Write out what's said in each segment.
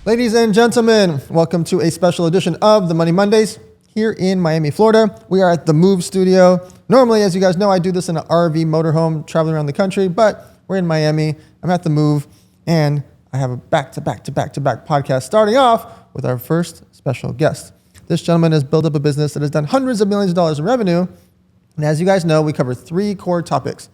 Ladies and gentlemen, welcome to a special edition of the Money Mondays here in Miami, Florida. We are at the Move Studio. Normally, as you guys know, I do this in an RV motorhome traveling around the country, but we're in Miami. I'm at the Move, and I have a back-to-back podcast starting off with our first special guest. This gentleman has built up a business that has done hundreds of millions of dollars in revenue. And as you guys know, we cover three core topics: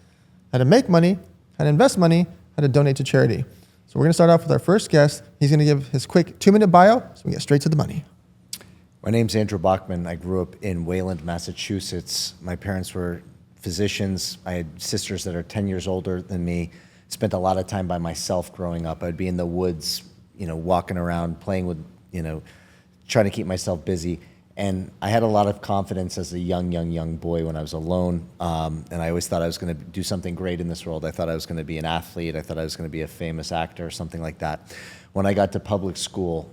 how to make money, how to invest money, how to donate to charity. So we're going to start off with our first guest. He's going to give his quick 2-minute bio, so we get straight to the money. My name's Andrew Bachman. I grew up in Wayland, Massachusetts. My parents were physicians. I had sisters that are 10 years older than me. Spent a lot of time by myself growing up. I'd be in the woods, walking around, playing with, trying to keep myself busy. And I had a lot of confidence as a young boy when I was alone. And I always thought I was going to do something great in this world. I thought I was going to be an athlete. I thought I was going to be a famous actor or something like that. When I got to public school,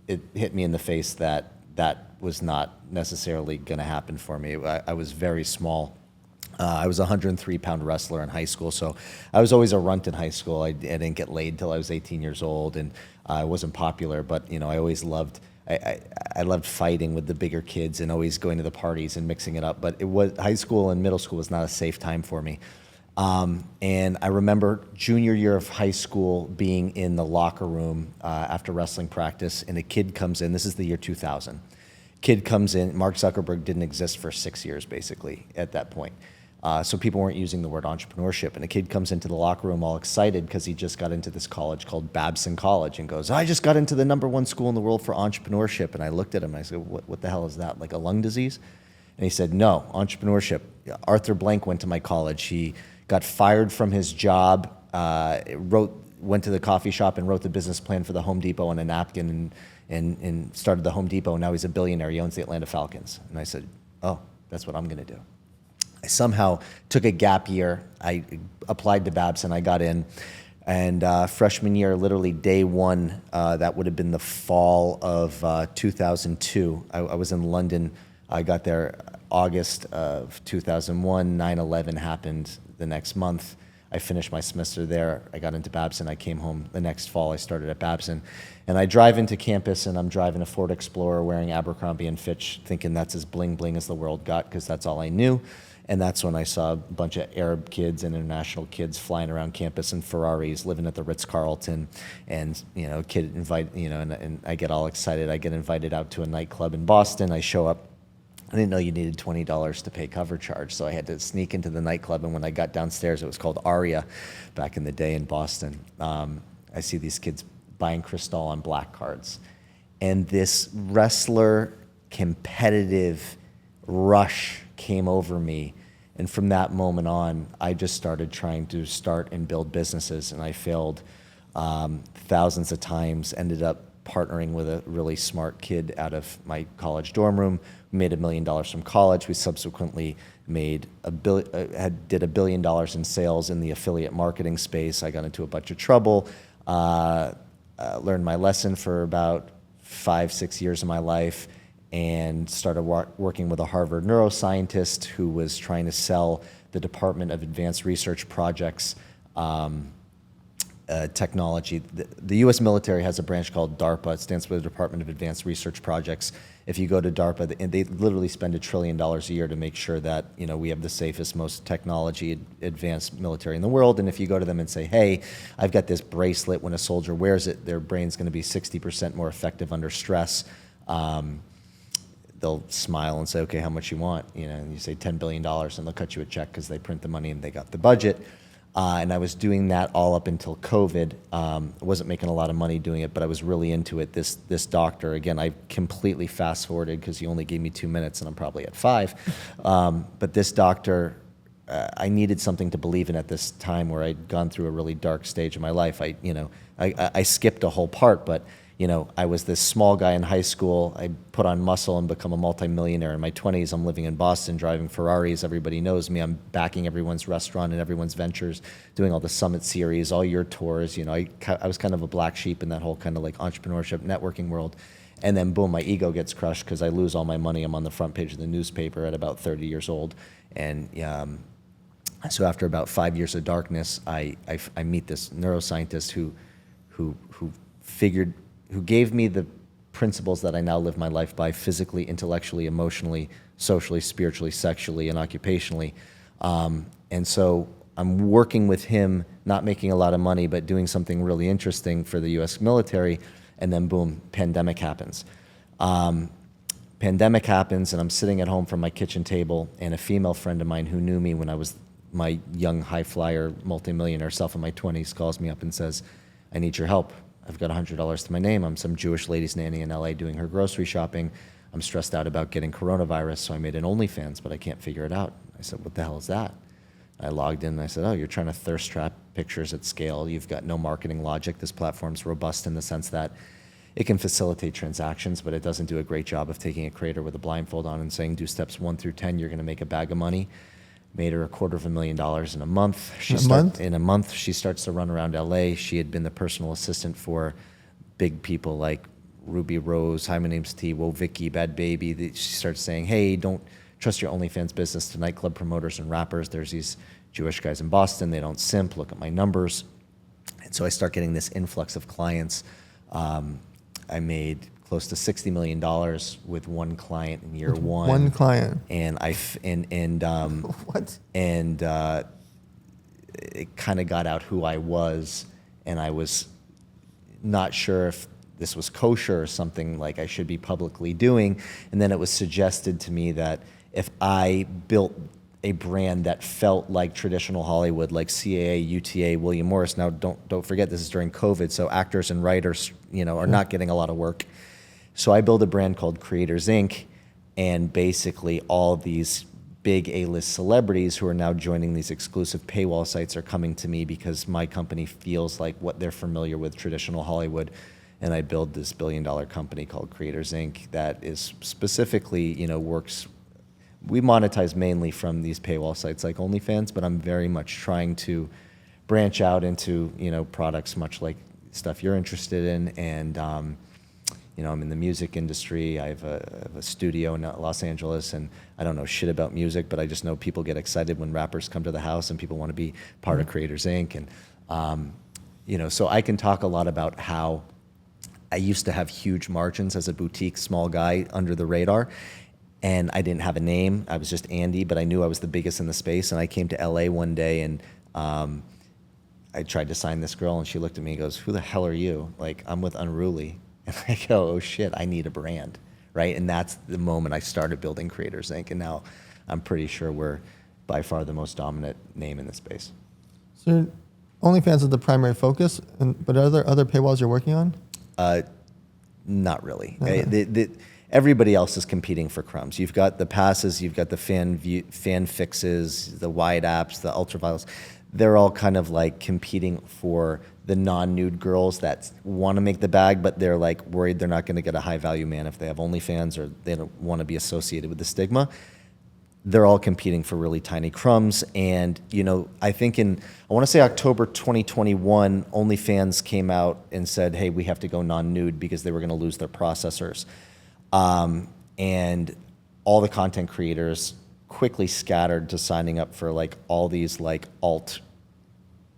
it hit me in the face that that was not necessarily going to happen for me. I was very small. I was a 103-pound wrestler in high school, so I was always a runt in high school. I didn't get laid till I was 18 years old, and I wasn't popular, but I always loved I loved fighting with the bigger kids and always going to the parties and mixing it up. But high school and middle school was not a safe time for me. And I remember junior year of high school being in the locker room after wrestling practice, and a kid comes in. This is the year 2000. Kid comes in. Mark Zuckerberg didn't exist for 6 years, basically, at that point. So people weren't using the word entrepreneurship. And a kid comes into the locker room all excited because he just got into this college called Babson College and goes, I just got into the #1 school in the world for entrepreneurship. And I looked at him and I said, what the hell is that, like a lung disease? And he said, no, entrepreneurship. Arthur Blank went to my college. He got fired from his job, went to the coffee shop and wrote the business plan for the Home Depot on a napkin and started the Home Depot. Now he's a billionaire. He owns the Atlanta Falcons. And I said, oh, that's what I'm going to do. I somehow took a gap year. I applied to Babson. I got in. And freshman year, literally day one, that would have been the fall of 2002. I was in London. I got there August of 2001. 9/11 happened the next month. I finished my semester there. I got into Babson. I came home the next fall. I started at Babson. And I drive into campus, and I'm driving a Ford Explorer wearing Abercrombie & Fitch, thinking that's as bling-bling as the world got, because that's all I knew. And that's when I saw a bunch of Arab kids and international kids flying around campus in Ferraris, living at the Ritz-Carlton, and a kid and I get all excited. I get invited out to a nightclub in Boston. I show up. I didn't know you needed $20 to pay cover charge, so I had to sneak into the nightclub. And when I got downstairs, it was called Aria, back in the day in Boston. I see these kids buying Cristal on black cards, and this wrestler competitive rush came over me. And from that moment on, I just started trying to start and build businesses, and I failed thousands of times, ended up partnering with a really smart kid out of my college dorm room. We made $1 million from college. We subsequently made did $1 billion in sales in the affiliate marketing space. I got into a bunch of trouble, learned my lesson for about 5-6 years of my life, and started working with a Harvard neuroscientist who was trying to sell the Department of Advanced Research Projects technology. The U.S. military has a branch called DARPA. It stands for the Department of Advanced Research Projects. If you go to DARPA, they literally spend $1 trillion a year to make sure that we have the safest, most technology advanced military in the world. And if you go to them and say, hey, I've got this bracelet, when a soldier wears it, their brain's going to be 60% more effective under stress. They'll smile and say, okay, how much you want? And you say $10 billion, and they'll cut you a check because they print the money and they got the budget. And I was doing that all up until COVID. I wasn't making a lot of money doing it, but I was really into it. This doctor, again, I completely fast forwarded because he only gave me 2 minutes, and I'm probably at 5. But this doctor, I needed something to believe in at this time where I'd gone through a really dark stage of my life. I skipped a whole part, but I was this small guy in high school. I put on muscle and become a multimillionaire. In my 20s, I'm living in Boston, driving Ferraris. Everybody knows me. I'm backing everyone's restaurant and everyone's ventures, doing all the Summit Series, all your tours. I was kind of a black sheep in that whole kind of like entrepreneurship networking world. And then boom, my ego gets crushed because I lose all my money. I'm on the front page of the newspaper at about 30 years old. And so after about 5 years of darkness, I meet this neuroscientist who figured who gave me the principles that I now live my life by, physically, intellectually, emotionally, socially, spiritually, sexually, and occupationally. And so I'm working with him, not making a lot of money, but doing something really interesting for the US military, and then boom, pandemic happens. Pandemic happens, and I'm sitting at home from my kitchen table, and a female friend of mine who knew me when I was my young high flyer multimillionaire self in my 20s calls me up and says, I need your help. I've got $100 to my name. I'm some Jewish lady's nanny in LA doing her grocery shopping. I'm stressed out about getting coronavirus, so I made an OnlyFans, but I can't figure it out. I said, what the hell is that? I logged in and I said, oh, you're trying to thirst trap pictures at scale. You've got no marketing logic. This platform's robust in the sense that it can facilitate transactions, but it doesn't do a great job of taking a creator with a blindfold on and saying, do steps 1 through 10, you're gonna make a bag of money. Made her $250,000 in a month. In a month, she starts to run around LA. She had been the personal assistant for big people like Ruby Rose, Hi, my name's T, Whoa, Vicky, Bad Baby. She starts saying, hey, don't trust your OnlyFans business to nightclub promoters and rappers. There's these Jewish guys in Boston. They don't simp. Look at my numbers. And so I start getting this influx of clients. I made close to $60 million with one client in year one. One client. And What? And it kind of got out who I was, and I was not sure if this was kosher or something like I should be publicly doing. And then it was suggested to me that if I built a brand that felt like traditional Hollywood, like CAA, UTA, William Morris. Now, don't forget, this is during COVID, so actors and writers, are not getting a lot of work. So I built a brand called Creators Inc., and basically all these big A-list celebrities who are now joining these exclusive paywall sites are coming to me because my company feels like what they're familiar with traditional Hollywood. And I build this billion-dollar company called Creators Inc. that is specifically, works. We monetize mainly from these paywall sites like OnlyFans, but I'm very much trying to branch out into, products much like stuff you're interested in. And, I'm in the music industry. I have a studio in Los Angeles, and I don't know shit about music, but I just know people get excited when rappers come to the house and people want to be part of Creators Inc. And, so I can talk a lot about how I used to have huge margins as a boutique small guy under the radar. And I didn't have a name. I was just Andy, but I knew I was the biggest in the space. And I came to LA one day, and I tried to sign this girl, and she looked at me and goes, who the hell are you? Like, I'm with Unruly. And I go, oh shit, I need a brand, right? And that's the moment I started building Creators Inc. And now I'm pretty sure we're by far the most dominant name in the space. So OnlyFans is the primary focus, but are there other paywalls you're working on? Not really. Okay. Everybody else is competing for crumbs. You've got the passes, you've got the fan fixes, the wide apps, the ultraviolets. They're all kind of like competing for the non-nude girls that want to make the bag, but they're like worried they're not going to get a high-value man if they have OnlyFans, or they don't want to be associated with the stigma. They're all competing for really tiny crumbs. And, I think I want to say October 2021, OnlyFans came out and said, hey, we have to go non-nude because they were going to lose their processors. And all the content creators quickly scattered to signing up for like all these like alt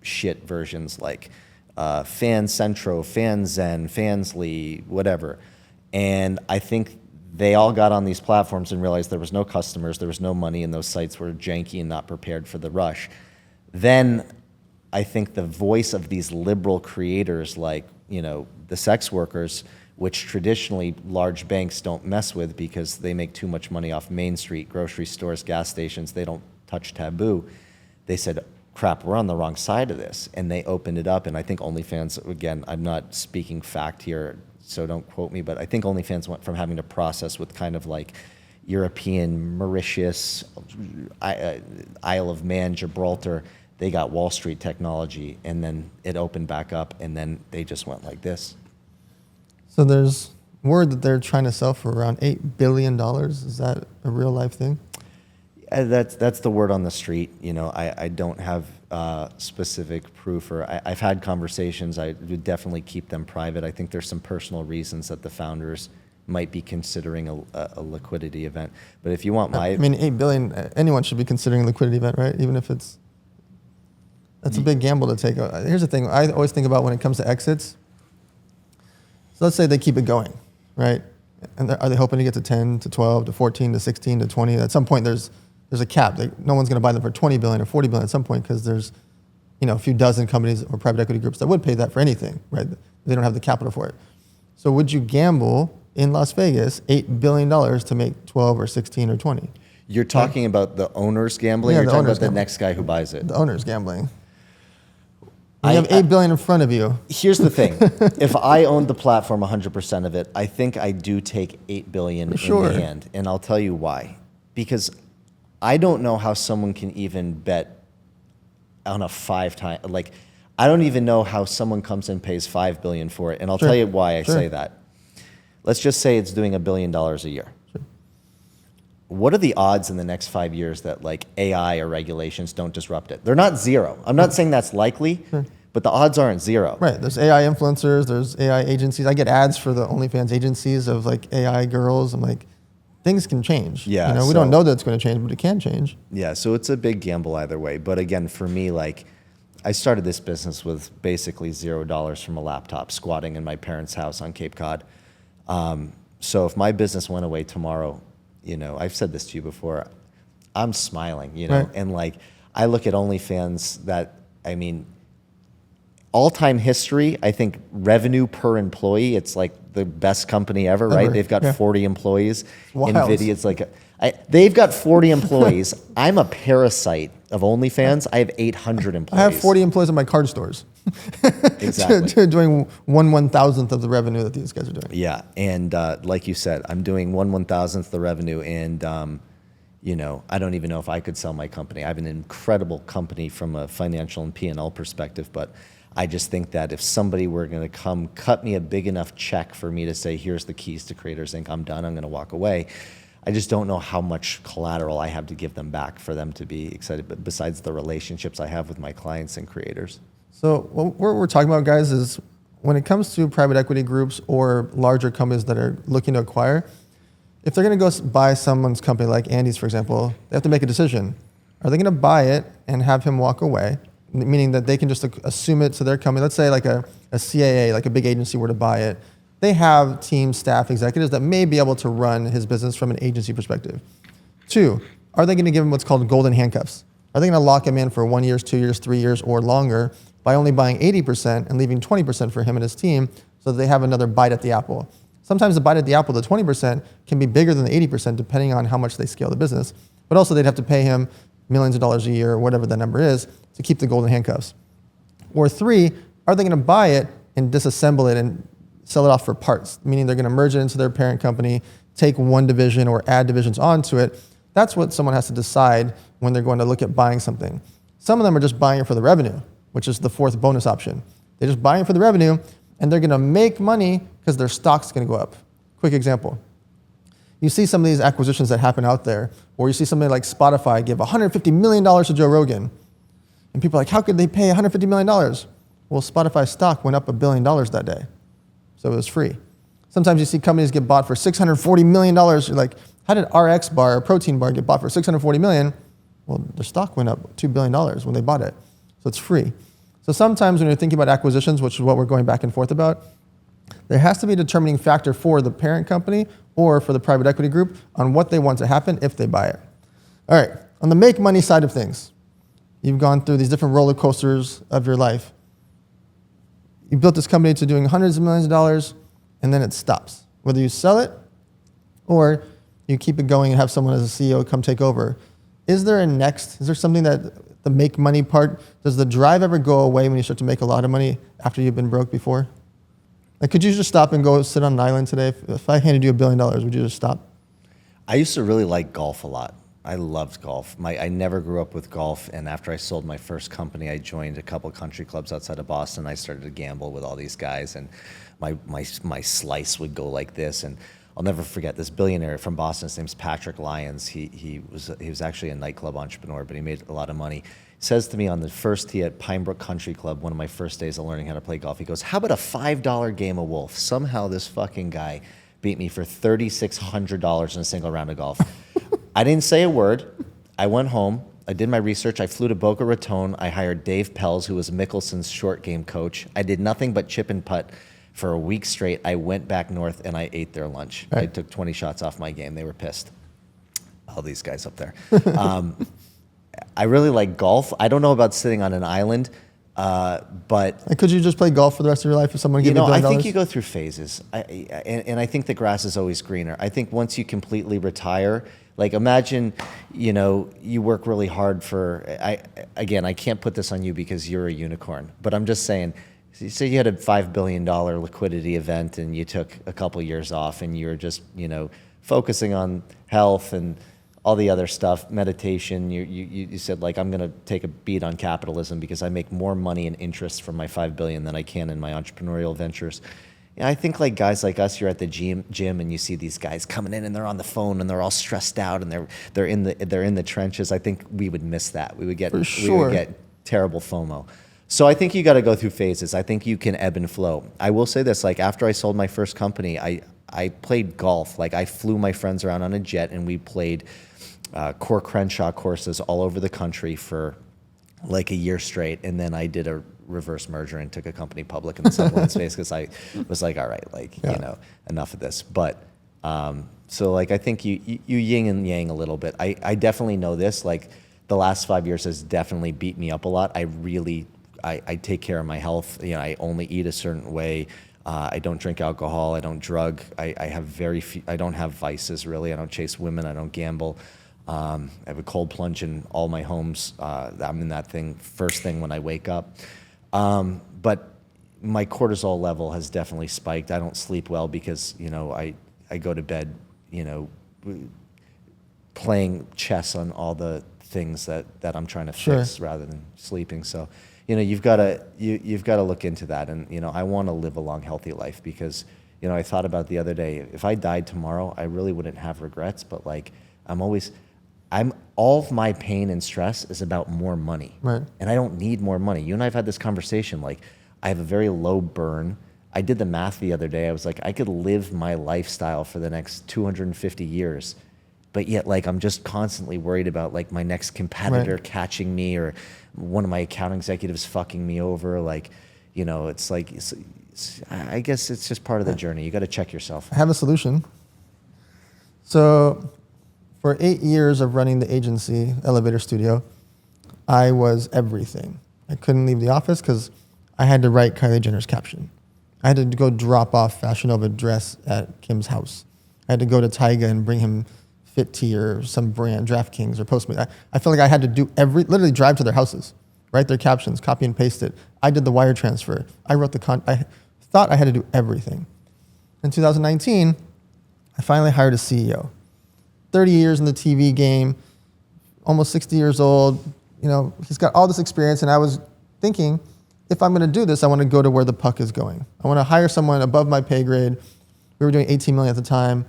shit versions, like Fan Centro, Fan Zen, Fansly, whatever. And I think they all got on these platforms and realized there was no customers, there was no money, and those sites were janky and not prepared for the rush. Then I think the voice of these liberal creators like, the sex workers, which traditionally large banks don't mess with because they make too much money off Main Street, grocery stores, gas stations, they don't touch taboo. They said, crap, we're on the wrong side of this. And they opened it up, and I think OnlyFans, again, I'm not speaking fact here, so don't quote me, but I think OnlyFans went from having to process with kind of like European, Mauritius, Isle of Man, Gibraltar. They got Wall Street technology, and then it opened back up, and then they just went like this. So there's word that they're trying to sell for around $8 billion. Is that a real life thing? That's the word on the street. I don't have specific proof, or I've had conversations. I would definitely keep them private. I think there's some personal reasons that the founders might be considering a liquidity event. But if you want my... $8 billion, anyone should be considering a liquidity event, right? Even if that's a big gamble to take. Here's the thing I always think about when it comes to exits. So let's say they keep it going, right? And are they hoping to get to 10 to 12 to 14 to 16 to 20? At some point, there's a cap. No one's going to buy them for 20 billion or 40 billion at some point because there's a few dozen companies or private equity groups that would pay that for anything, right? They don't have the capital for it. So would you gamble in Las Vegas $8 billion to make 12 or 16 or 20? You're talking about the owners gambling? Yeah, You're talking about the gambling. next guy who buys it? The owner's gambling. You have $8 billion in front of you. Here's the thing. If I owned the platform 100% of it, I think I do take $8 billion in the hand. And I'll tell you why. Because I don't know how someone can even bet on a 5 time. Like, I don't even know how someone comes and pays $5 billion for it. And I'll tell you why I say that. Let's just say it's doing $1 billion a year. What are the odds in the next 5 years that like AI or regulations don't disrupt it? They're not zero. I'm not saying that's likely, but the odds aren't zero. Right. There's AI influencers. There's AI agencies. I get ads for the OnlyFans agencies of like AI girls. I'm like, things can change. Yeah. We don't know that it's going to change, but it can change. Yeah. So it's a big gamble either way. But again, for me, like I started this business with basically $0 from a laptop, squatting in my parents' house on Cape Cod. So if my business went away tomorrow, I've said this to you before, I'm smiling, right. And like, I look at OnlyFans all-time history, I think revenue per employee, it's like the best company ever, right? They've got 40 employees. Wild. NVIDIA's like, they've got 40 employees. I'm a parasite of OnlyFans. I have 800 employees. I have 40 employees in my card stores. Exactly. Doing 1/1000th of the revenue that these guys are doing. Yeah, and like you said, I'm doing 1/1000th the revenue, and I don't even know if I could sell my company. I have an incredible company from a financial and P&L perspective, but I just think that if somebody were going to come cut me a big enough check for me to say, here's the keys to Creators Inc., I'm done, I'm going to walk away, I just don't know how much collateral I have to give them back for them to be excited, but besides the relationships I have with my clients and creators. So what we're talking about, guys, is when it comes to private equity groups or larger companies that are looking to acquire, if they're going to go buy someone's company like Andy's, for example, they have to make a decision. Are they going to buy it and have him walk away, meaning that they can just assume it to their company? Let's say like a CAA, like a big agency were to buy it. They have team, staff, executives that may be able to run his business from an agency perspective. 2, are they going to give him what's called golden handcuffs? Are they going to lock him in for 1 year, 2 years, 3 years, or longer by only buying 80% and leaving 20% for him and his team so that they have another bite at the apple? Sometimes the bite at the apple, the 20%, can be bigger than the 80% depending on how much they scale the business. But also they'd have to pay him millions of dollars a year or whatever that number is to keep the golden handcuffs. Or 3, are they going to buy it and disassemble it and sell it off for parts, meaning they're going to merge it into their parent company, take one division or add divisions onto it? That's what someone has to decide when they're going to look at buying something. Some of them are just buying it for the revenue, which is the 4th bonus option. They're just buying it for the revenue, and they're going to make money because their stock's going to go up. Quick example. You see some of these acquisitions that happen out there, or you see somebody like Spotify give $150 million to Joe Rogan. And people are like, how could they pay $150 million? Well, Spotify's stock went up $1 billion that day. So it was free. Sometimes you see companies get bought for $640 million. You're like, how did RX bar, a protein bar, get bought for $640 million? Well, their stock went up $2 billion when they bought it. So it's free. So sometimes when you're thinking about acquisitions, which is what we're going back and forth about, there has to be a determining factor for the parent company or for the private equity group on what they want to happen if they buy it. All right, on the make money side of things, you've gone through these different roller coasters of your life. You built this company to doing hundreds of millions of dollars, and then it stops. Whether you sell it or you keep it going and have someone as a CEO come take over. Is there something that the make money part, does the drive ever go away when you start to make a lot of money after you've been broke before? Like, could you just stop and go sit on an island today? If I handed you $1 billion, would you just stop? I used to really like golf a lot. I loved golf. I never grew up with golf, and after I sold my first company, I joined a couple country clubs outside of Boston. I started to gamble with all these guys, and my slice would go like this. And I'll never forget this billionaire from Boston. His name's Patrick Lyons. He was actually a nightclub entrepreneur, but he made a lot of money. He says to me on the first tee at Pine Brook Country Club, one of my first days of learning how to play golf, he goes, how about a $5 game of Wolf? Somehow this fucking guy beat me for $3,600 in a single round of golf. I didn't say a word. I went home. I did my research. I flew to Boca Raton. I hired Dave Pelz, who was Mickelson's short game coach. I did nothing but chip and putt For a week straight, I went back north and I ate their lunch. Right. I took 20 shots off my game. They were pissed. All these guys up there. I really like golf. I don't know about sitting on an island, but And could you just play golf for the rest of your life if someone gave you $1 billion? I think you go through phases. And I think the grass is always greener. I think once you completely retire, like imagine, you work really hard for, I can't put this on you because you're a unicorn, but I'm just saying, say you had a $5 billion liquidity event and you took a couple years off and you were just, focusing on health and all the other stuff, meditation. You said, like, I'm going to take a beat on capitalism because I make more money in interest from my $5 billion than I can in my entrepreneurial ventures. I think like guys like us, you're at the gym and you see these guys coming in and they're on the phone and they're all stressed out and they're in the trenches. I think we would miss that. We would get terrible FOMO. So I think you got to go through phases. I think you can ebb and flow. I will say this, like after I sold my first company, I played golf. Like I flew my friends around on a jet and we played Core Crenshaw courses all over the country for like a year straight. And then I did a reverse merger and took a company public in the supplement space because I was like, all right, enough of this. But so like I think you yin and yang a little bit. I definitely know this. Like the last 5 years has definitely beat me up a lot. I take care of my health. I only eat a certain way. I don't drink alcohol. I don't drug. I have very few. I don't have vices really. I don't chase women. I don't gamble. I have a cold plunge in all my homes. I'm in that thing first thing when I wake up. But my cortisol level has definitely spiked. I don't sleep well because, I go to bed, playing chess on all the things that I'm trying to fix rather than sleeping. So, you've got to look into that. And, I want to live a long, healthy life because, I thought about the other day, if I died tomorrow, I really wouldn't have regrets, but like all of my pain and stress is about more money. Right. And I don't need more money. You and I have had this conversation. Like, I have a very low burn. I did the math the other day. I was like, I could live my lifestyle for the next 250 years. But yet, like, I'm just constantly worried about, like, my next competitor catching me or one of my account executives fucking me over. Like, it's like, I guess it's just part of the journey. You got to check yourself. I have a solution. So for 8 years of running the agency, Elevator Studio, I was everything. I couldn't leave the office because I had to write Kylie Jenner's caption. I had to go drop off Fashion Nova dress at Kim's house. I had to go to Tyga and bring him Fit Tea or some brand, DraftKings or Postmates. I felt like I had to do literally drive to their houses, write their captions, copy and paste it. I did the wire transfer. I wrote I thought I had to do everything. In 2019, I finally hired a CEO. 30 years in the TV game, almost 60 years old. He's got all this experience, and I was thinking, if I'm going to do this, I want to go to where the puck is going. I want to hire someone above my pay grade. We were doing 18 million at the time.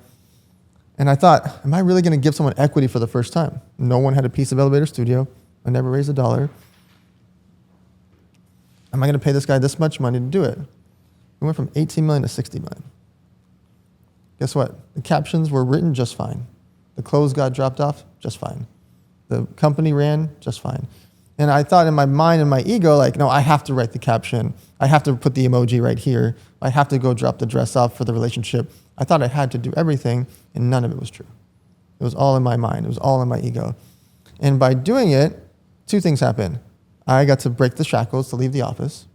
And I thought, am I really going to give someone equity for the first time? No one had a piece of Elevator Studio. I never raised a dollar. Am I going to pay this guy this much money to do it? We went from 18 million to 60 million. Guess what? The captions were written just fine. The clothes got dropped off just fine. The company ran just fine. And I thought in my mind and my ego, like, no, I have to write the caption. I have to put the emoji right here. I have to go drop the dress off for the relationship. I thought I had to do everything, and none of it was true. It was all in my mind. It was all in my ego. And by doing it, two things happened. I got to break the shackles to leave the office.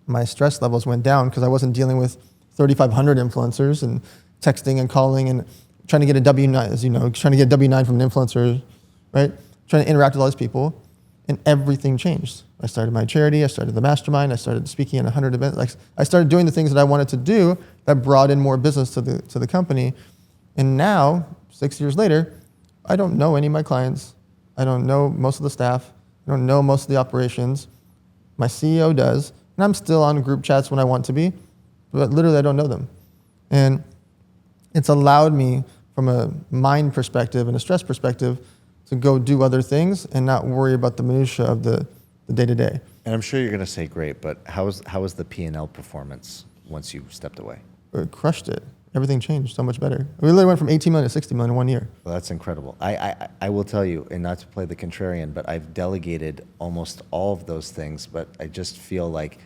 My stress levels went down because I wasn't dealing with 3,500 influencers and texting and calling and trying to get a W-9, as you know, trying to get a W-9 from an influencer, right? Trying to interact with all these people, and everything changed. I started my charity, I started the mastermind, I started speaking at 100 events. Like, I started doing the things that I wanted to do that brought in more business to the company. And now, 6 years later, I don't know any of my clients. I don't know most of the staff. I don't know most of the operations. My CEO does, and I'm still on group chats when I want to be, but literally I don't know them. And it's allowed me, from a mind perspective and a stress perspective, to go do other things and not worry about the minutia of the day-to-day. And I'm sure you're going to say great, but how was the P&L performance once you stepped away? It crushed it. Everything changed so much better. We literally went from 18 million to 60 million in 1 year. Well, that's incredible. I will tell you, and not to play the contrarian, but I've delegated almost all of those things, but I just feel like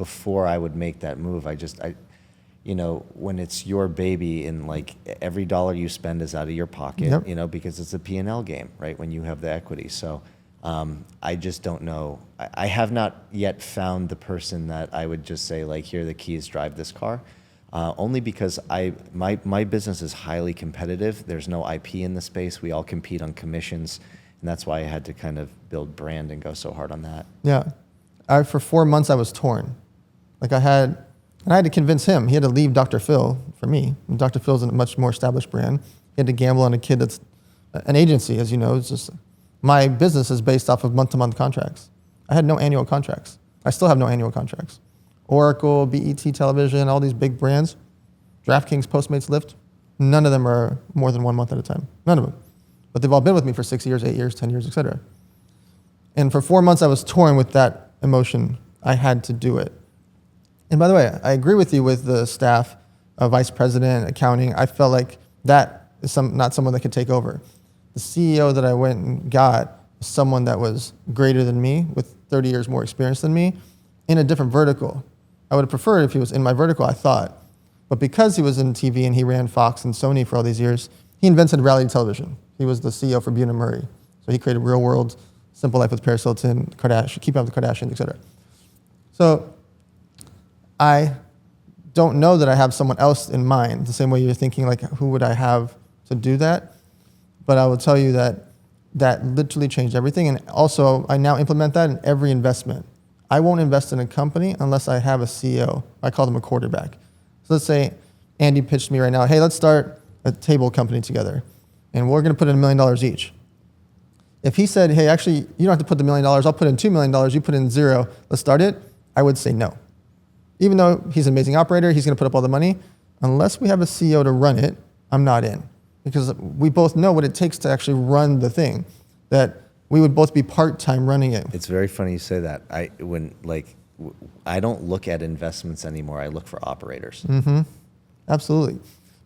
before I would make that move, when it's your baby and like every dollar you spend is out of your pocket, because it's a P&L game, right? When you have the equity. So I just don't know. I have not yet found the person that I would just say like, here are the keys, drive this car. Only because my business is highly competitive. There's no IP in the space. We all compete on commissions. And that's why I had to kind of build brand and go so hard on that. Yeah. For 4 months, I was torn. Like I had to convince him. He had to leave Dr. Phil for me. And Dr. Phil's a much more established brand. He had to gamble on a kid that's an agency, as you know. It's just my business is based off of month-to-month contracts. I had no annual contracts. I still have no annual contracts. Oracle, BET Television, all these big brands, DraftKings, Postmates, Lyft, none of them are more than 1 month at a time. None of them. But they've all been with me for 6 years, 8 years, 10 years, et cetera. And for 4 months, I was torn with that emotion. I had to do it. And by the way, I agree with you with the staff, vice president, accounting. I felt like that is not someone that could take over. The CEO that I went and got was someone that was greater than me with 30 years more experience than me in a different vertical. I would have preferred if he was in my vertical, I thought. But because he was in TV and he ran Fox and Sony for all these years, he invented reality television. He was the CEO for Buna Murray. So he created Real World, Simple Life with Paris Hilton, Keeping Up with the Kardashians, et cetera. So I don't know that I have someone else in mind, the same way you're thinking, like, who would I have to do that? But I will tell you that that literally changed everything. And also, I now implement that in every investment. I won't invest in a company unless I have a CEO. I call them a quarterback. So let's say Andy pitched me right now, hey, let's start a table company together. And we're going to put in $1 million each. If he said, hey, actually, you don't have to put the $1 million, I'll put in $2 million, you put in zero, let's start it, I would say no. Even though he's an amazing operator, he's going to put up all the money, unless we have a CEO to run it, I'm not in. Because we both know what it takes to actually run the thing, that we would both be part-time running it. It's very funny you say that. I don't look at investments anymore. I look for operators. Mm-hmm. Absolutely.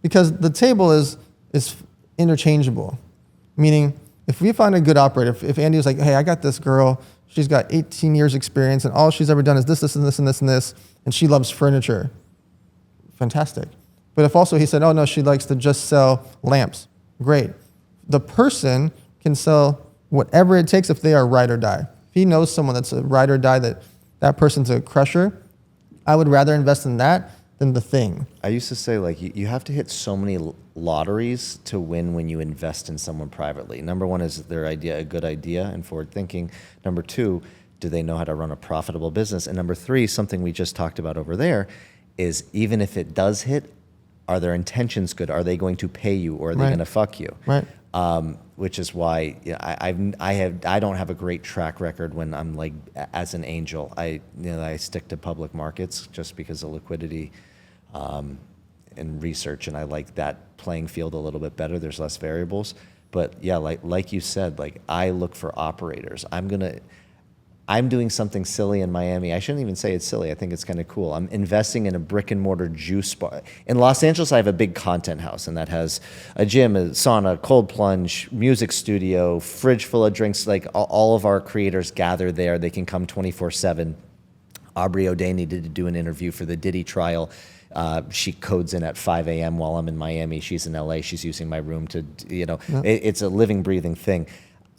Because the table is interchangeable. Meaning, if we find a good operator, if Andy was like, hey, I got this girl, she's got 18 years experience, and all she's ever done is this, this, and this, and this, and this, and she loves furniture. Fantastic. But if also he said, oh no, she likes to just sell lamps. Great. The person can sell whatever it takes if they are ride or die. If he knows someone that's a ride or die, that person's a crusher, I would rather invest in that than the thing. I used to say, like, you have to hit so many lotteries to win when you invest in someone privately. Number one, is their idea a good idea and forward thinking? Number two, do they know how to run a profitable business? And number three, something we just talked about over there, is even if it does hit, are their intentions good? Are they going to pay you, or are they going to fuck you? Right. Which is why I don't have a great track record when I'm like as an angel. I stick to public markets just because of liquidity and research, and I like that playing field a little bit better. There's less variables, but yeah, like you said, like I look for operators. I'm doing something silly in Miami. I shouldn't even say it's silly. I think it's kind of cool. I'm investing in a brick and mortar juice bar. In Los Angeles, I have a big content house, and that has a gym, a sauna, cold plunge, music studio, fridge full of drinks. Like all of our creators gather there. They can come 24/7. Aubrey O'Day needed to do an interview for the Diddy trial. She codes in at 5 a.m. while I'm in Miami. She's in LA. She's using my room to, it's a living, breathing thing.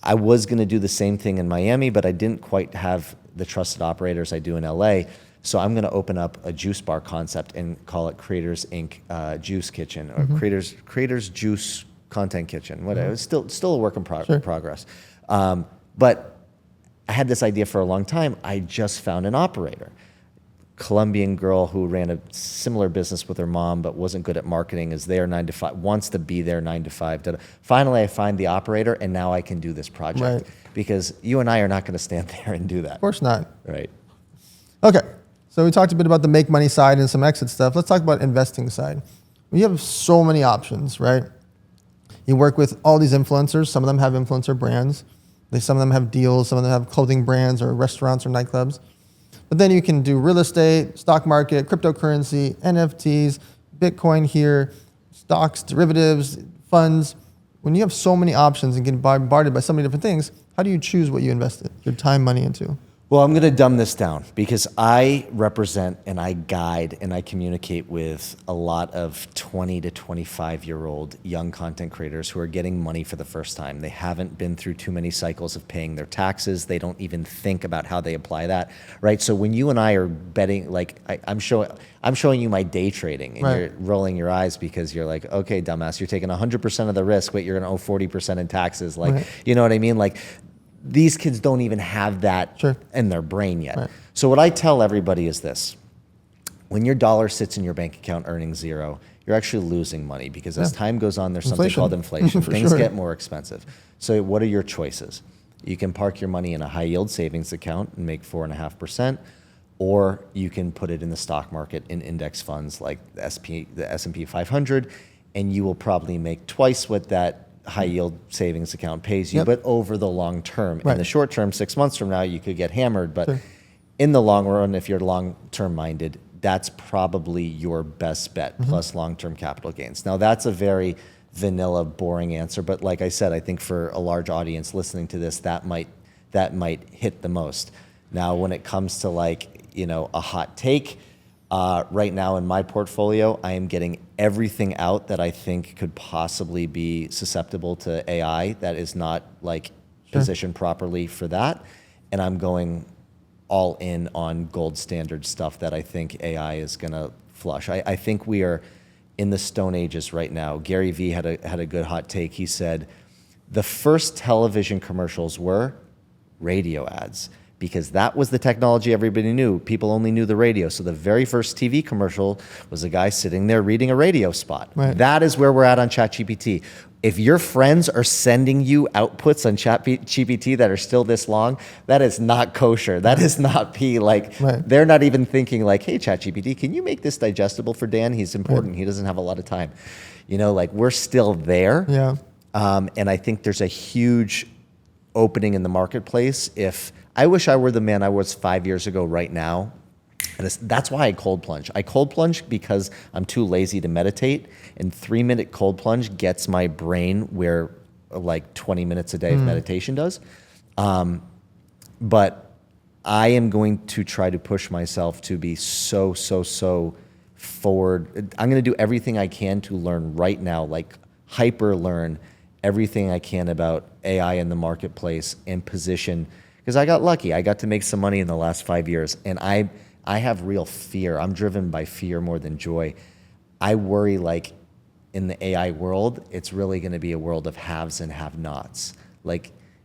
I was going to do the same thing in Miami, but I didn't quite have the trusted operators I do in LA. So I'm going to open up a juice bar concept and call it Creators Inc. Juice Kitchen, or Creators Juice Content Kitchen. Whatever. It's still a work in progress. But I had this idea for a long time. I just found an operator. Colombian girl who ran a similar business with her mom but wasn't good at marketing, is there 9 to 5, wants to be there 9 to 5. Finally, I find the operator, and now I can do this project. Right. Because you and I are not going to stand there and do that. Of course not. Right. Okay. So we talked a bit about the make money side and some exit stuff. Let's talk about investing side. We have so many options, right? You work with all these influencers. Some of them have influencer brands. Some of them have deals. Some of them have clothing brands or restaurants or nightclubs. But then you can do real estate, stock market, cryptocurrency, NFTs, Bitcoin here, stocks, derivatives, funds. When you have so many options and get bombarded by so many different things, how do you choose what you invest your time, money into? Well, I'm going to dumb this down because I represent and I guide and I communicate with a lot of 20 to 25-year-old young content creators who are getting money for the first time. They haven't been through too many cycles of paying their taxes. They don't even think about how they apply that, right? So when you and I are betting, like I'm showing you my day trading, and Right. you're rolling your eyes because you're like, okay, dumbass, you're taking 100% of the risk, but you're going to owe 40% in taxes. Like, Right. you know what I mean? Like, these kids don't even have that Sure. in their brain yet. Right. So what I tell everybody is this: when your dollar sits in your bank account earning zero, you're actually losing money because as time goes on, there's something called inflation. For Things sure. get more expensive. So what are your choices? You can park your money in a high yield savings account and make 4.5%, or you can put it in the stock market in index funds like the S&P 500, and you will probably make twice what that high yield savings account pays you, Yep. but over the long term. Right. In the short term, 6 months from now, you could get hammered, but Sure. in the long run, if you're long-term minded, that's probably your best bet, Mm-hmm. plus long-term capital gains. Now, that's a very vanilla, boring answer, but like I said, I think for a large audience listening to this, that might hit the most. Now, when it comes to a hot take, right now in my portfolio, I am getting everything out that I think could possibly be susceptible to AI that is not positioned properly for that. And I'm going all in on gold standard stuff that I think AI is going to flush. I think we are in the Stone Ages right now. Gary Vee had a good hot take. He said, the first television commercials were radio ads, because that was the technology everybody knew. People only knew the radio. So the very first TV commercial was a guy sitting there reading a radio spot. Right. That is where we're at on ChatGPT. If your friends are sending you outputs on ChatGPT that are still this long, that is not kosher. That is not P. Right. They're not even thinking hey, ChatGPT, can you make this digestible for Dan? He's important. Right. He doesn't have a lot of time. We're still there. Yeah. And I think there's a huge opening in the marketplace. I wish I were the man I was 5 years ago right now. And that's why I cold plunge. I cold plunge because I'm too lazy to meditate. And 3-minute cold plunge gets my brain where 20 minutes a day of meditation does. But I am going to try to push myself to be so forward. I'm going to do everything I can to learn right now, hyper learn everything I can about AI in the marketplace and position. Because I got lucky. I got to make some money in the last 5 years. And I have real fear. I'm driven by fear more than joy. I worry in the AI world, it's really going to be a world of haves and have-nots.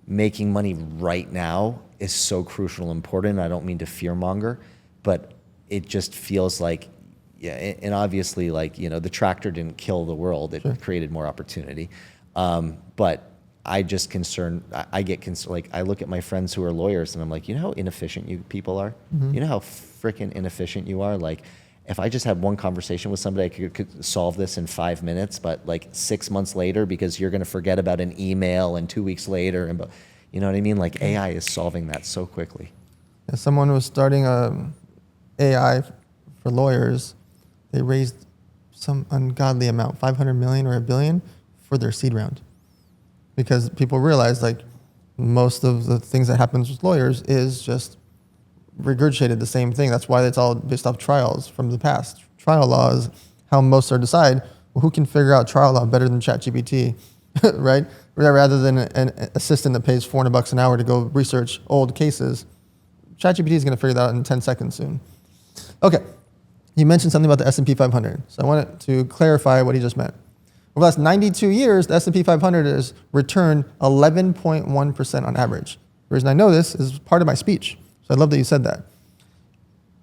Making money right now is so crucial and important. I don't mean to fearmonger, but it just feels and obviously the tractor didn't kill the world. It created more opportunity. But I just I get concerned. I look at my friends who are lawyers and I'm like, you know how inefficient you people are? Mm-hmm. You know how freaking inefficient you are? If I just had one conversation with somebody, I could solve this in 5 minutes, but 6 months later, because you're going to forget about an email, and 2 weeks later, and you know what I mean? AI is solving that so quickly. Yeah, someone was starting AI for lawyers. They raised some ungodly amount, 500 million or $1 billion, for their seed round. Because people realize most of the things that happens with lawyers is just regurgitated the same thing. That's why it's all based off trials from the past. Trial law is how most are decided. Well, who can figure out trial law better than ChatGPT, right? Rather than an assistant that pays $400 an hour to go research old cases, ChatGPT is going to figure that out in 10 seconds soon. Okay, you mentioned something about the S&P 500. So I wanted to clarify what he just meant. Over the last 92 years, the S&P 500 has returned 11.1% on average. The reason I know this is part of my speech. So I love that you said that.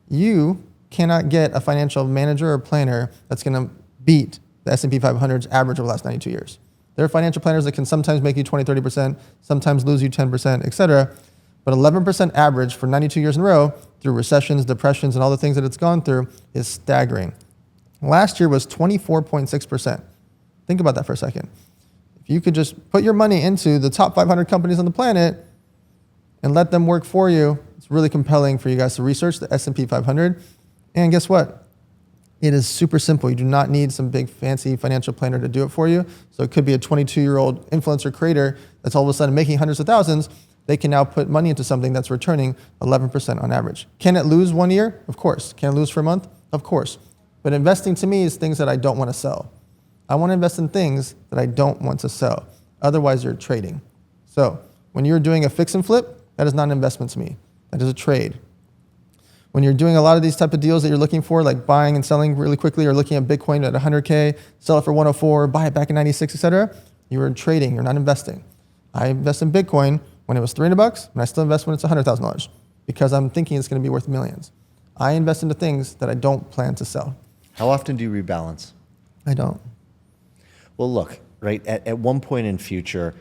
You cannot get a financial manager or planner that's going to beat the S&P 500's average over the last 92 years. There are financial planners that can sometimes make you 20, 30%, sometimes lose you 10%, et cetera. But 11% average for 92 years in a row through recessions, depressions, and all the things that it's gone through is staggering. Last year was 24.6%. Think about that for a second. If you could just put your money into the top 500 companies on the planet and let them work for you, it's really compelling for you guys to research the S&P 500. And guess what? It is super simple. You do not need some big fancy financial planner to do it for you. So it could be a 22-year-old influencer creator that's all of a sudden making hundreds of thousands. they can now put money into something that's returning 11% on average. Can it lose 1 year? Of course. Can it lose for a month? Of course. But investing to me is things that I don't want to sell. I want to invest in things that I don't want to sell. Otherwise, you're trading. So when you're doing a fix and flip, that is not an investment to me. That is a trade. When you're doing a lot of these type of deals that you're looking for, like buying and selling really quickly, or looking at Bitcoin at 100K, sell it for 104, buy it back at 96, etc., you are trading. You're not investing. I invest in Bitcoin when it was $300, and I still invest when it's $100,000 because I'm thinking it's going to be worth millions. I invest into things that I don't plan to sell. How often do you rebalance? I don't. Well, look, right, at one point in future,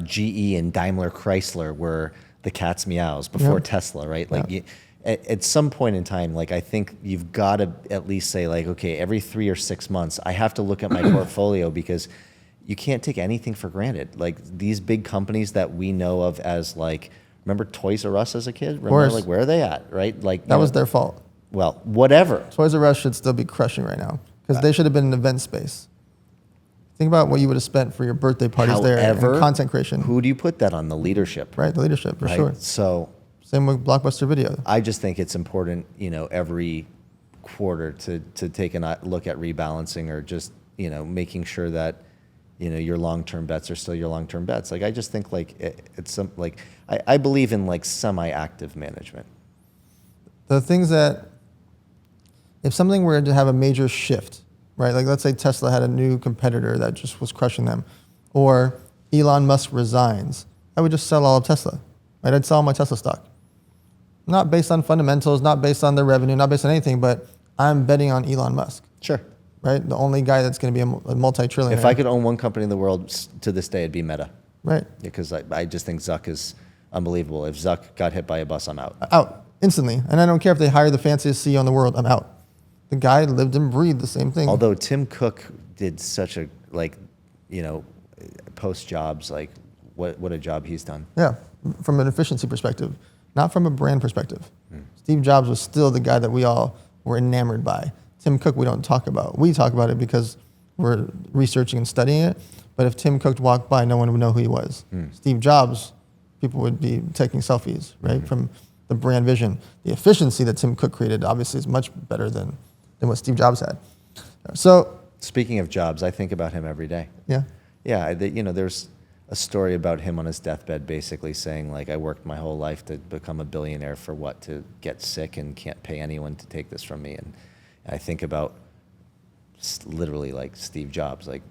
GE and Daimler Chrysler were the cat's meows before Tesla, right? Like at some point in time, like I think you've got to at least say like, okay, every 3 or 6 months, I have to look at my portfolio because you can't take anything for granted. Like these big companies that we know of as like, remember Toys R Us as a kid? Remember like where are they at, right? Like that was their fault. Well, whatever. Toys R Us should still be crushing right now because they should have been an event space. Think about what you would have spent for your birthday parties there and content creation. Who do you put that on? The leadership. Right, the leadership, for sure. So same with Blockbuster Video. I just think it's important, every quarter to take a look at rebalancing or just, making sure that, your long-term bets are still your long-term bets. Like, I just think like it's some, like, I believe in like semi-active management. The things that, if something were to have a major shift, right? Like let's say Tesla had a new competitor that just was crushing them, or Elon Musk resigns, I would just sell all of Tesla, right? I'd sell my Tesla stock. Not based on fundamentals, not based on the revenue, not based on anything, but I'm betting on Elon Musk. Sure. Right? The only guy that's going to be a multi-trillionaire. If I could own one company in the world to this day, it'd be Meta. Right. Because I just think Zuck is unbelievable. If Zuck got hit by a bus, I'm out. Out. Instantly. And I don't care if they hire the fanciest CEO in the world, I'm out. The guy lived and breathed the same thing. Although Tim Cook did such a, post jobs, like what a job he's done. Yeah, from an efficiency perspective, not from a brand perspective. Steve Jobs was still the guy that we all were enamored by. Tim Cook we don't talk about. We talk about it because we're researching and studying it. But if Tim Cook walked by, no one would know who he was. Steve Jobs, people would be taking selfies, right? From the brand vision. The efficiency that Tim Cook created obviously is much better than what Steve Jobs had. So, speaking of Jobs, I think about him every day. Yeah. Yeah, there's a story about him on his deathbed basically saying, like, I worked my whole life to become a billionaire for what? To get sick and can't pay anyone to take this from me. And I think about literally like Steve Jobs, like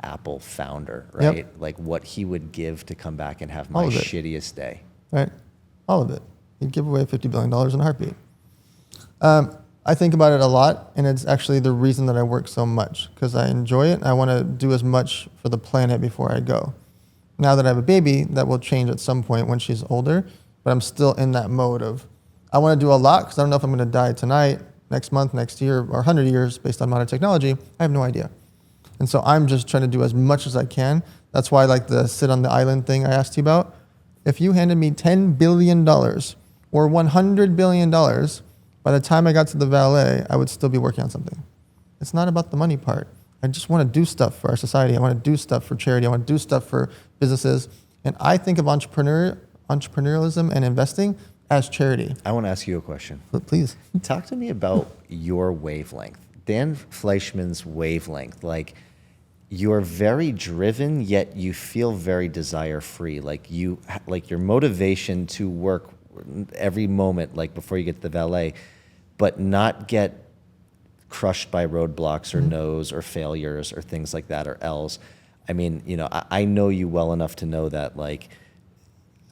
Apple founder, right? Yep. Like what he would give to come back and have my shittiest day. Right. All of it. He'd give away $50 billion in a heartbeat. I think about it a lot, and it's actually the reason that I work so much, because I enjoy it, and I want to do as much for the planet before I go. Now that I have a baby, that will change at some point when she's older, but I'm still in that mode of, I want to do a lot, because I don't know if I'm going to die tonight, next month, next year, or 100 years based on modern technology. I have no idea. And so I'm just trying to do as much as I can. That's why like the sit on the island thing I asked you about. If you handed me $10 billion or $100 billion, by the time I got to the valet, I would still be working on something. It's not about the money part. I just want to do stuff for our society. I want to do stuff for charity. I want to do stuff for businesses. And I think of entrepreneurialism and investing as charity. I want to ask you a question. Please. Talk to me about your wavelength. Dan Fleyshman's wavelength. Like, you're very driven, yet you feel very desire-free. Like your motivation to work every moment, like before you get to the valet, but not get crushed by roadblocks or no's or failures or things like that or L's. I mean, I know you well enough to know that, like,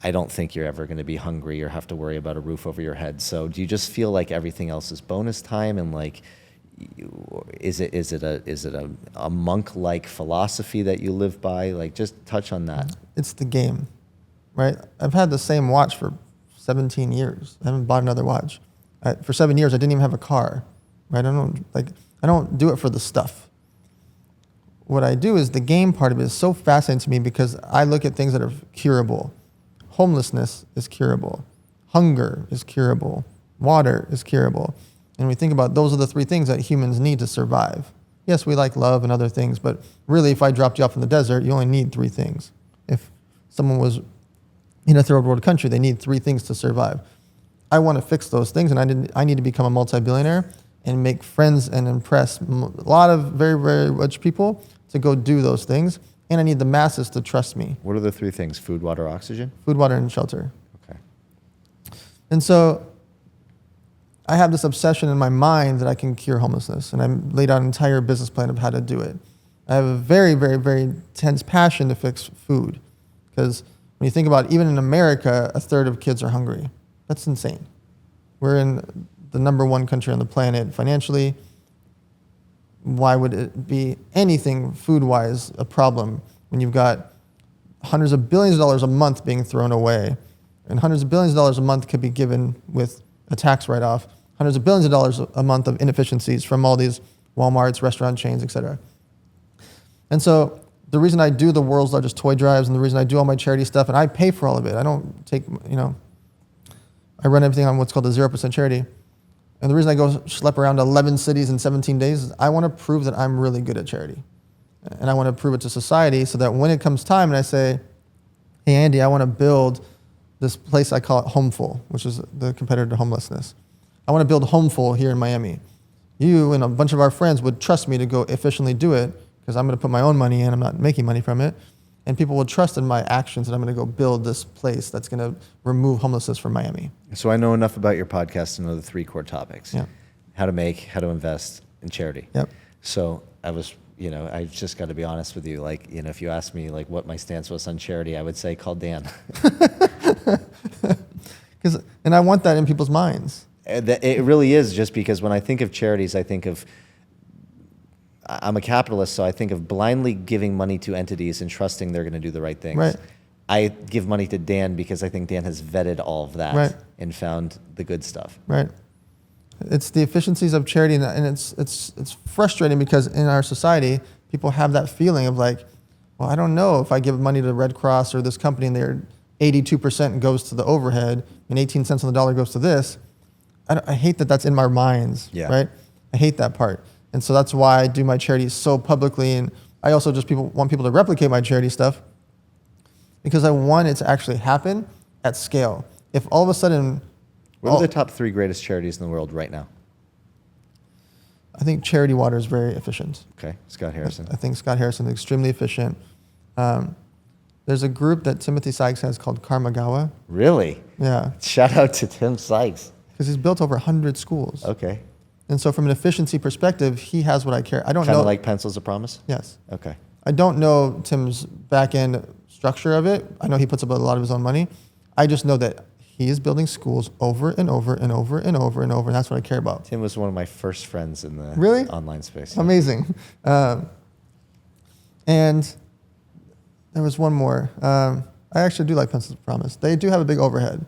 I don't think you're ever going to be hungry or have to worry about a roof over your head. So do you just feel like everything else is bonus time, and like, is it a monk-like philosophy that you live by? Like, just touch on that. It's the game, right? I've had the same watch for 17 years. I haven't bought another watch. For 7 years, I didn't even have a car. Right? I don't do it for the stuff. What I do is the game part of it is so fascinating to me because I look at things that are curable. Homelessness is curable. Hunger is curable. Water is curable. And we think about those are the 3 things that humans need to survive. Yes, we like love and other things, but really if I dropped you off in the desert, you only need 3 things. If someone was in a third world country, they need 3 things to survive. I want to fix those things, and I need to become a multi-billionaire and make friends and impress a lot of very, very rich people to go do those things. And I need the masses to trust me. What are the 3 things? Food, water, oxygen? Food, water, and shelter. Okay. And so I have this obsession in my mind that I can cure homelessness, and I laid out an entire business plan of how to do it. I have a very, very, very intense passion to fix food, because when you think about it, even in America, 1/3 of kids are hungry. That's insane. We're in the #1 country on the planet financially. Why would it be anything food-wise a problem when you've got hundreds of billions of dollars a month being thrown away, and hundreds of billions of dollars a month could be given with a tax write-off, hundreds of billions of dollars a month of inefficiencies from all these Walmarts, restaurant chains, et cetera. And so the reason I do the world's largest toy drives and the reason I do all my charity stuff, and I pay for all of it, I don't take, I run everything on what's called the 0% charity. And the reason I go schlep around 11 cities in 17 days is I want to prove that I'm really good at charity. And I want to prove it to society so that when it comes time and I say, hey, Andy, I want to build this place, I call it Homeful, which is the competitor to homelessness. I want to build Homeful here in Miami. You and a bunch of our friends would trust me to go efficiently do it because I'm going to put my own money in. I'm not making money from it. And people will trust in my actions that I'm going to go build this place that's going to remove homelessness from Miami. So I know enough about your podcast to know the 3 core topics. Yeah. How to make, how to invest, and charity. Yep. So I just got to be honest with you. If you asked me what my stance was on charity, I would say call Dan. And I want that in people's minds. It really is, just because when I think of charities, I'm a capitalist, so I think of blindly giving money to entities and trusting they're going to do the right things. Right. I give money to Dan because I think Dan has vetted all of that Right. and found the good stuff. Right. It's the efficiencies of charity, and it's frustrating because in our society, people have that feeling of well, I don't know if I give money to the Red Cross or this company and they're 82% goes to the overhead and 18 cents on the dollar goes to this. I hate that that's in our minds, Yeah. right? I hate that part. And so that's why I do my charities so publicly. And I also want people to replicate my charity stuff because I want it to actually happen at scale. If all of a sudden... What are the top 3 greatest charities in the world right now? I think Charity Water is very efficient. Okay, Scott Harrison. I think Scott Harrison is extremely efficient. There's a group that Timothy Sykes has called Karmagawa. Really? Yeah. Shout out to Tim Sykes. Because he's built over 100 schools. Okay. And so from an efficiency perspective, he has what I care. I don't know. Kind of like Pencils of Promise? Yes. Okay. I don't know Tim's back-end structure of it. I know he puts up a lot of his own money. I just know that he is building schools over and over and over and over and over, and that's what I care about. Tim was one of my first friends in the Really? online space. Amazing. And there was one more. I actually do like Pencils of Promise. They do have a big overhead.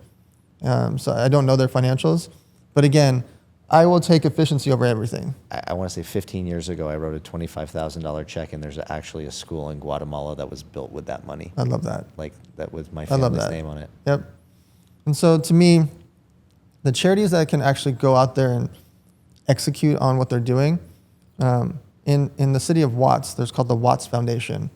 So I don't know their financials. But again, I will take efficiency over everything. I want to say 15 years ago, I wrote a $25,000 check, and there's actually a school in Guatemala that was built with that money. I love that. That was my I love family's that. name on it. Yep. And so to me, the charities that can actually go out there and execute on what they're doing, in the city of Watts, there's called the Watts Foundation.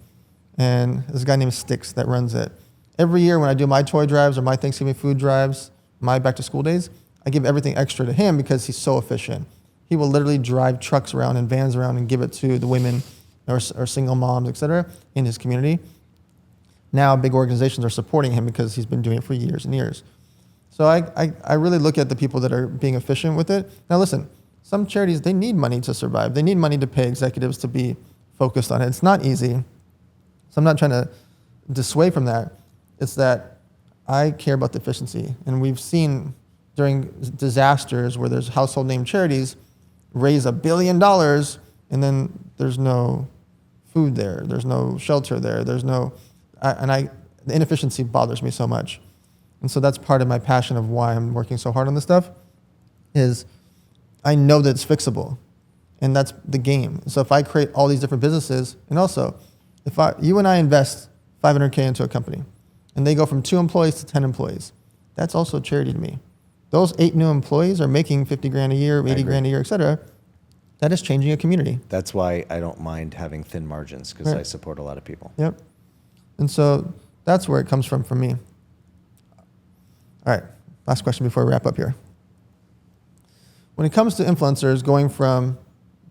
And there's a guy named Sticks that runs it. Every year when I do my toy drives or my Thanksgiving food drives, my back to school days, I give everything extra to him because he's so efficient. He will literally drive trucks around and vans around and give it to the women or single moms, et cetera, in his community. Now big organizations are supporting him because he's been doing it for years and years. So I really look at the people that are being efficient with it. Now listen, some charities, they need money to survive. They need money to pay executives to be focused on it. It's not easy. So I'm not trying to dissuade from that. It's that I care about the efficiency. And we've seen during disasters where there's household name charities raise $1 billion and then there's no food there. There's no shelter there. The inefficiency bothers me so much. And so that's part of my passion of why I'm working so hard on this stuff is I know that it's fixable and that's the game. So if I create all these different businesses, and also if you and I invest $500K into a company and they go from 2 employees to 10 employees, that's also charity to me. Those 8 new employees are making 50 grand a year, 80 grand a year, et cetera. That is changing a community. That's why I don't mind having thin margins because Right. I support a lot of people. Yep. And so that's where it comes from for me. All right, last question before we wrap up here. When it comes to influencers going from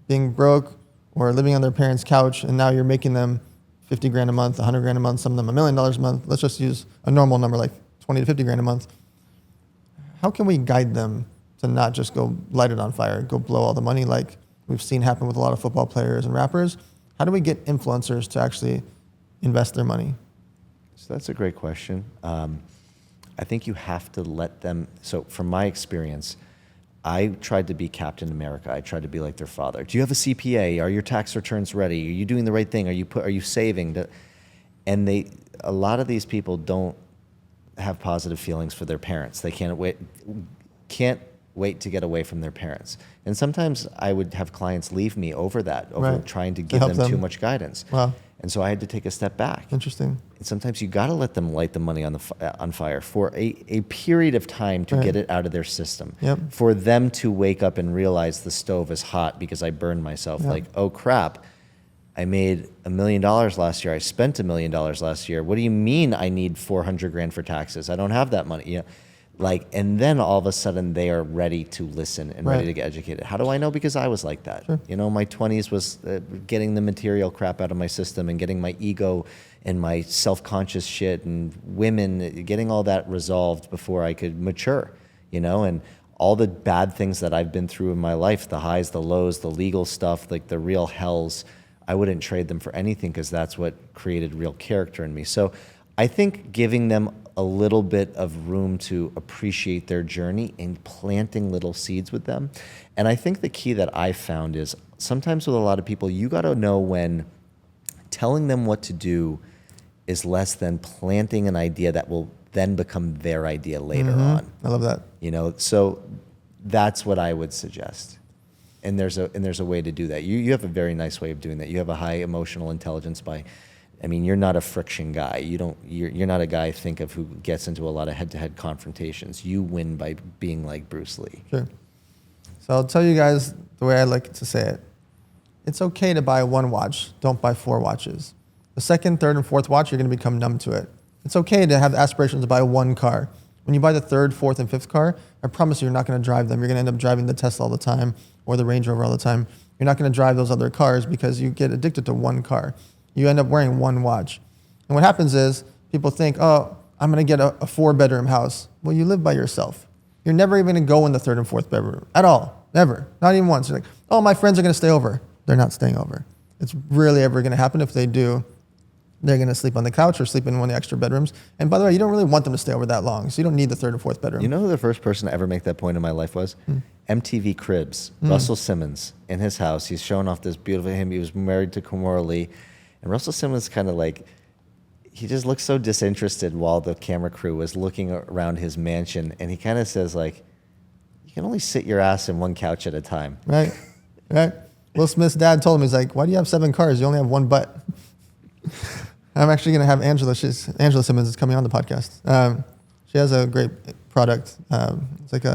being broke or living on their parents' couch, and now you're making them 50 grand a month, 100 grand a month, some of them $1 million a month. Let's just use a normal number like 20 to 50 grand a month. How can we guide them to not just go light it on fire, go blow all the money like we've seen happen with a lot of football players and rappers? How do we get influencers to actually invest their money? So that's a great question. I think you have to let them. So from my experience, I tried to be Captain America. I tried to be like their father. Do you have a CPA? Are your tax returns ready? Are you doing the right thing? Are you saving? And a lot of these people don't have positive feelings for their parents. They can't wait to get away from their parents. And sometimes I would have clients leave me over trying to give them too much guidance. Wow. And so I had to take a step back. Interesting. And sometimes you got to let them light the money on fire for a period of time to get it out of their system. Yep. For them to wake up and realize the stove is hot because I burned myself. Yep. Like, oh crap, I made $1 million last year. I spent $1 million last year. What do you mean I need 400 grand for taxes? I don't have that money. You know, and then all of a sudden they are ready to listen and ready to get educated. How do I know? Because I was like that. Sure. You know, my 20s was getting the material crap out of my system and getting my ego and my self-conscious shit and women, getting all that resolved before I could mature, you know, and all the bad things that I've been through in my life, the highs, the lows, the legal stuff, like the real hells, I wouldn't trade them for anything because that's what created real character in me. So I think giving them a little bit of room to appreciate their journey and planting little seeds with them. And I think the key that I found is sometimes with a lot of people, you got to know when telling them what to do is less than planting an idea that will then become their idea later on. I love that. You know, so that's what I would suggest. And there's a way to do that. You have a very nice way of doing that. You have a high emotional intelligence you're not a friction guy. You're not a guy I think of who gets into a lot of head-to-head confrontations. You win by being like Bruce Lee. Sure. So I'll tell you guys the way I like to say it. It's okay to buy one watch. Don't buy 4 watches. The second, third, and fourth watch, you're going to become numb to it. It's okay to have aspirations to buy one car. When you buy the third, fourth, and fifth car, I promise you're not going to drive them. You're going to end up driving the Tesla all the time or the Range Rover all the time. You're not going to drive those other cars because you get addicted to one car. You end up wearing one watch. And what happens is people think, oh, I'm going to get a 4-bedroom house. Well, you live by yourself. You're never even going to go in the third and fourth bedroom at all. Never. Not even once. You're like, oh, my friends are going to stay over. They're not staying over. It's rarely ever going to happen. If they do, they're going to sleep on the couch or sleep in one of the extra bedrooms. And by the way, you don't really want them to stay over that long. So you don't need the third and fourth bedroom. You know who the first person to ever make that point in my life was? MTV Cribs. Russell Simmons in his house. He's showing off this beautiful him. He was married to Kimora Lee. And Russell Simmons kind of like, he just looked so disinterested while the camera crew was looking around his mansion. And he kind of says like, you can only sit your ass in one couch at a time. Right, right. Will Smith's dad told him, he's like, why do you have 7 cars? You only have one butt. I'm actually going to have Angela. Angela Simmons is coming on the podcast. She has a great product. It's like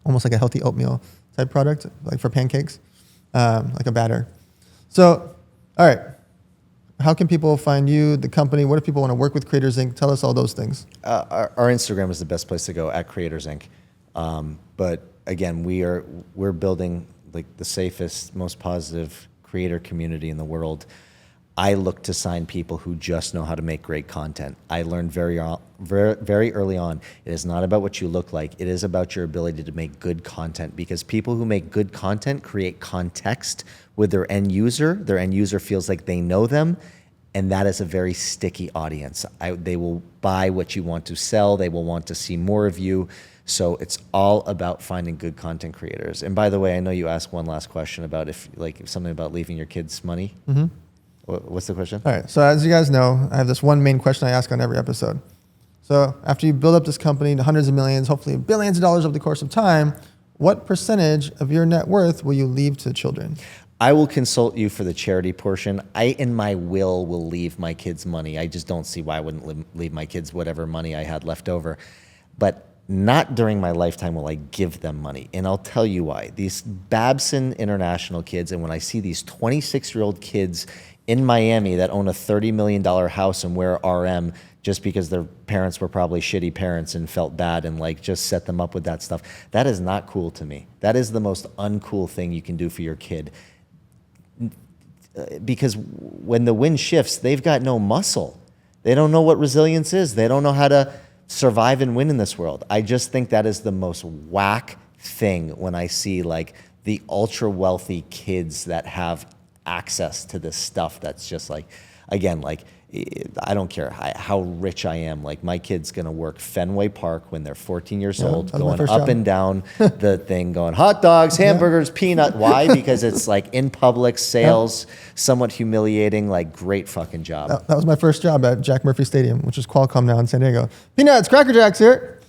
almost like a healthy oatmeal type product, like for pancakes, like a batter. So, all right. How can people find you, the company? What if people want to work with Creators Inc.? Tell us all those things. Our Instagram is the best place to go, at Creators Inc. But again, we're building like the safest, most positive creator community in the world. I look to sign people who just know how to make great content. I learned very early on, it is not about what you look like. It is about your ability to make good content, because people who make good content create context with their end user. Their end user feels like they know them, and that is a very sticky audience. They will buy what you want to sell. They will want to see more of you. So it's all about finding good content creators. And by the way, I know you asked one last question about if something about leaving your kids money. Mm-hmm. What's the question? All right. So as you guys know, I have this one main question I ask on every episode. So after you build up this company to hundreds of millions, hopefully billions of dollars over the course of time, what percentage of your net worth will you leave to children? I will consult you for the charity portion. I, in my will leave my kids money. I just don't see why I wouldn't leave my kids whatever money I had left over. But not during my lifetime will I give them money. And I'll tell you why. These Babson International kids, and when I see these 26-year-old kids in Miami that own a $30 million house and wear RM just because their parents were probably shitty parents and felt bad and like just set them up with that stuff. That is not cool to me. That is the most uncool thing you can do for your kid. Because when the wind shifts, they've got no muscle. They don't know what resilience is. They don't know how to survive and win in this world. I just think that is the most whack thing when I see like the ultra wealthy kids that have access to this stuff that's just like, again, like, I don't care how rich I am. Like my kid's gonna work Fenway Park when they're 14 years old, going up and down the thing, going hot dogs, hamburgers, peanut. Why? Because it's like in public sales, somewhat humiliating. Like great fucking job. That was my first job at Jack Murphy Stadium, which is Qualcomm now in San Diego. Peanuts, Cracker Jacks here.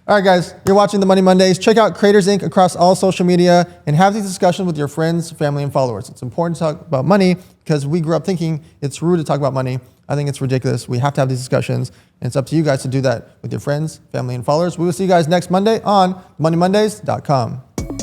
All right, guys, you're watching the Money Mondays. Check out Creators Inc. across all social media and have these discussions with your friends, family, and followers. It's important to talk about money because we grew up thinking it's rude to talk about money. I think it's ridiculous. We have to have these discussions, and it's up to you guys to do that with your friends, family, and followers. We will see you guys next Monday on moneymondays.com.